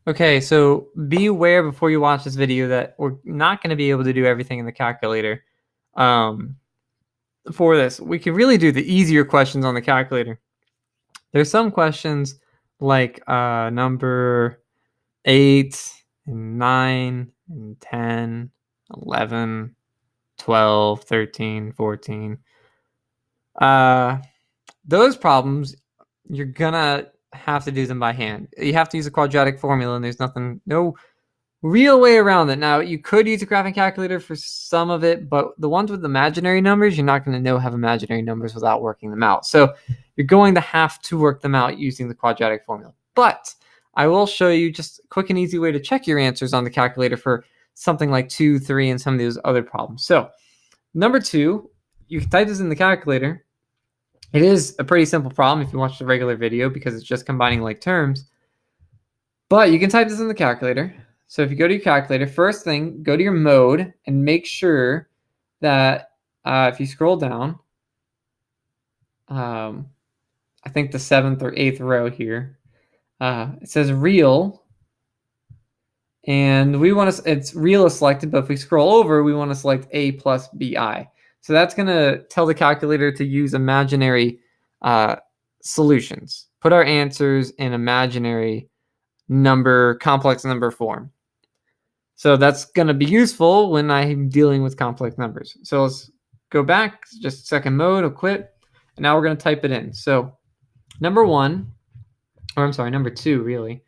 Okay, so be aware before you watch this video that we're not going to be able to do everything in the calculator. Um, for this, we can really do the easier questions on the calculator. There's some questions like number 8 and 9 and 10, 11, 12, 13, 14. Those problems, you're gonna have to do them by hand. You have to use a quadratic formula, and there's no real way around it. Now, you could use a graphing calculator for some of it, but the ones with imaginary numbers, you're not going to know have imaginary numbers without working them out. So you're going to have to work them out using the quadratic formula. But I will show you just a quick and easy way to check your answers on the calculator for something like 2, 3, and some of those other problems. So number 2, you can type this in the calculator. It is a pretty simple problem if you watch the regular video because it's just combining like terms. But you can type this in the calculator. So if you go to your calculator, first thing, go to your mode and make sure that if you scroll down, I think the 7th or 8th row here, it says real. And we want to, it's real is selected, but if we scroll over, we want to select A plus BI. So that's going to tell the calculator to use imaginary solutions. Put our answers in imaginary complex number form. So that's going to be useful when I'm dealing with complex numbers. So let's go back, just second mode, I'll quit. And now we're going to type it in. So number 2, really.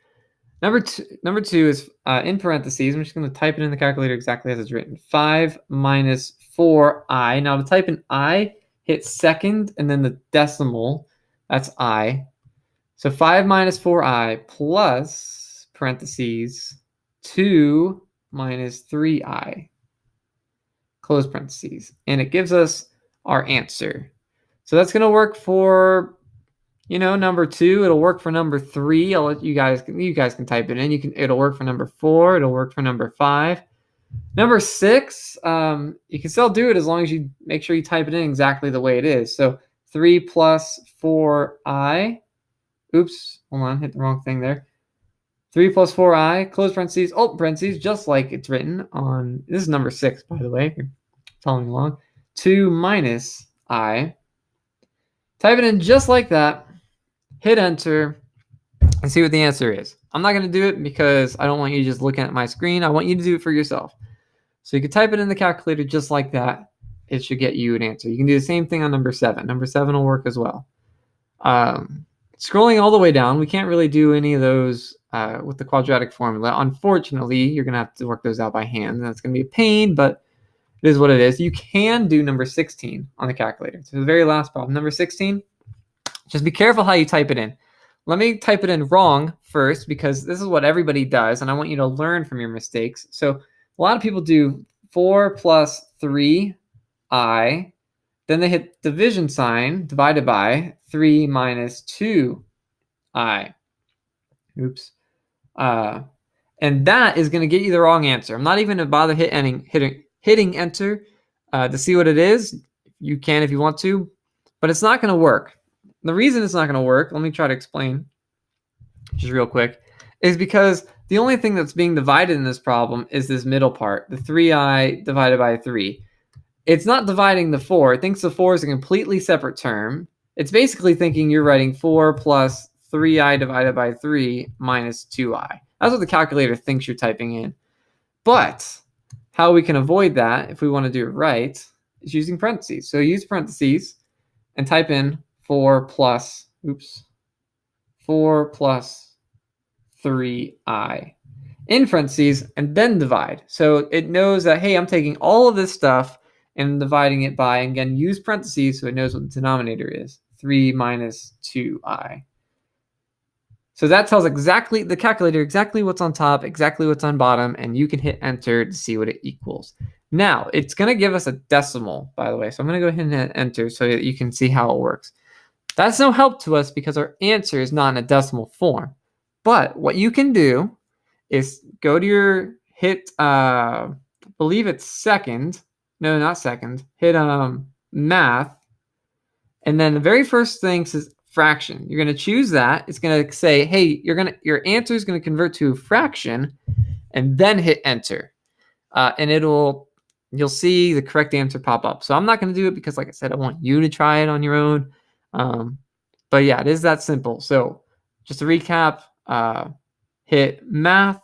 Number two is in parentheses. I'm just going to type it in the calculator exactly as it's written. 5 minus 4i. Now to type in I, hit second and then the decimal. That's I. So 5 minus 4i plus parentheses 2 minus 3i, close parentheses. And it gives us our answer. So that's going to work for, number 2. It'll work for number 3. I'll let you guys can type it in. It'll work for number 4. It'll work for number 5. Number 6, you can still do it as long as you make sure you type it in exactly the way it is. So 3 plus 4i. Oops, hold on, hit the wrong thing there. 3 plus 4i, close parentheses, open parentheses, just like it's written on, this is number 6, by the way, if you're following along. 2 minus I. Type it in just like that, hit enter, and see what the answer is. I'm not going to do it because I don't want you just looking at my screen. I want you to do it for yourself. So you can type it in the calculator just like that. It should get you an answer. You can do the same thing on number 7. Number 7 will work as well. Scrolling all the way down, we can't really do any of those with the quadratic formula. Unfortunately, you're going to have to work those out by hand. That's going to be a pain, but it is what it is. You can do number 16 on the calculator. So the very last problem, number 16, just be careful how you type it in. Let me type it in wrong first because this is what everybody does, and I want you to learn from your mistakes. So a lot of people do 4 plus 3i, then they hit division sign, divided by 3 minus 2i. Oops. And that is going to get you the wrong answer. I'm not even going to bother hitting enter to see what it is. You can if you want to, but it's not going to work. The reason it's not going to work, let me try to explain just real quick, is because the only thing that's being divided in this problem is this middle part, the 3i divided by 3. It's not dividing the 4. It thinks the 4 is a completely separate term. It's basically thinking you're writing 4 plus 3i divided by 3 minus 2i. That's what the calculator thinks you're typing in. But how we can avoid that, if we want to do it right, is using parentheses. So use parentheses and type in 4 plus 3i in parentheses and then divide. So it knows that, hey, I'm taking all of this stuff and dividing it by, and again, use parentheses so it knows what the denominator is, 3 minus 2i. So that tells the calculator exactly what's on top, exactly what's on bottom, and you can hit enter to see what it equals. Now, it's going to give us a decimal, by the way. So I'm going to go ahead and hit enter so that you can see how it works. That's no help to us because our answer is not in a decimal form. But what you can do is go to your I believe it's second. No, not second. Hit math. And then the very first thing says fraction. You're going to choose that. It's going to say, hey, your answer is going to convert to a fraction, and then hit enter. And you'll see the correct answer pop up. So I'm not going to do it because, like I said, I want you to try it on your own. But yeah, it is that simple. So just to recap, hit math,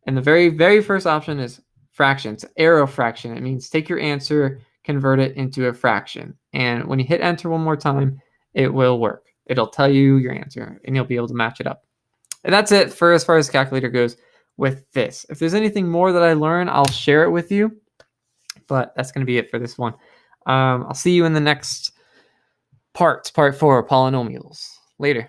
and the very, very first option is fractions, arrow fraction. It means take your answer, convert it into a fraction. And when you hit enter one more time, it will work. It'll tell you your answer, and you'll be able to match it up. And that's it for as far as calculator goes with this. If there's anything more that I learn, I'll share it with you. But that's going to be it for this one. I'll see you in the next part 4, polynomials. Later.